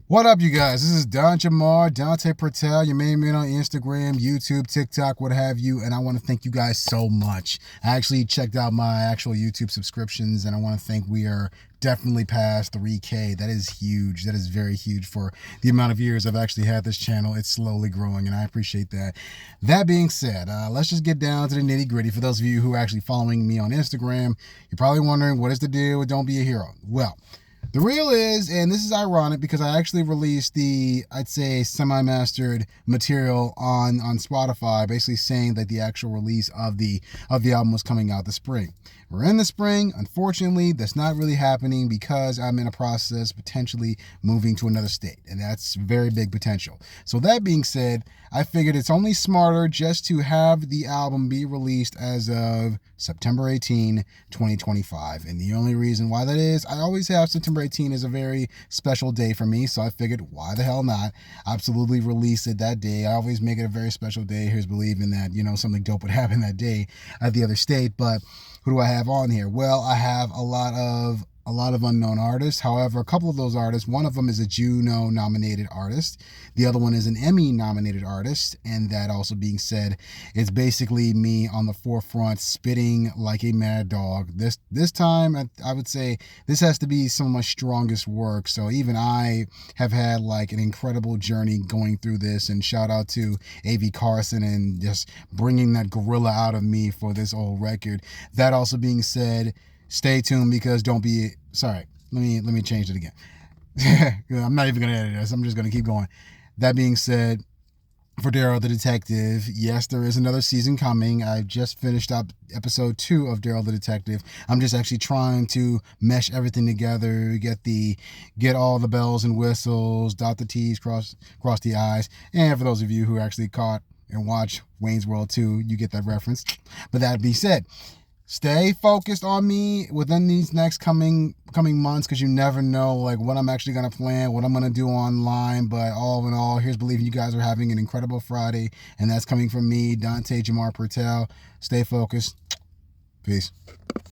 What up, you guys? This is Don Jamar, Dante Pertel, your main man on Instagram, YouTube, TikTok, what have you, and I want to thank you guys so much. I actually checked out my actual YouTube subscriptions, and I want to thank we are definitely past 3K. That is huge. That is very huge for the amount of years I've actually had this channel. It's slowly growing, and I appreciate that. That being said, let's just get down to the nitty gritty. For those of you who are actually following me on Instagram, you're probably wondering, what is the deal with Don't Be a Hero? Well, the real is, and this is ironic because I actually released the, I'd say, semi-mastered material on Spotify, basically saying that the actual release of the album was coming out this spring. We're in the spring. Unfortunately, that's not really happening because I'm in a process potentially moving to another state, and that's very big potential. So that being said, I figured it's only smarter just to have the album be released as of September 18, 2025. And the only reason why that is, I always have September 18 as a very special day for me, so I figured, why the hell not? Absolutely release it that day. I always make it a very special day. Here's believing that, something dope would happen that day at the other state. But who do I have on here? Well, I have a lot of unknown artists. However, a couple of those artists, one of them is a Juno nominated artist. The other one is an Emmy nominated artist. And that also being said, it's basically me on the forefront spitting like a mad dog. This time, I would say this has to be some of my strongest work. So even I have had like an incredible journey going through this, and shout out to A.V. Carson and just bringing that gorilla out of me for this old record. That also being said, stay tuned because let me change it again. I'm not even going to edit this. I'm just going to keep going. That being said, for Darryl the Detective, yes, there is another season coming. I just finished up episode 2 of Darryl the Detective. I'm just actually trying to mesh everything together, get all the bells and whistles, dot the T's, cross the I's. And for those of you who actually caught and watched Wayne's World 2, you get that reference. But that being said, stay focused on me within these next coming months, because you never know like what I'm actually going to plan, what I'm going to do online. But all in all, here's believing you guys are having an incredible Friday, and that's coming from me, Dante Jamar Pertel. Stay focused. Peace.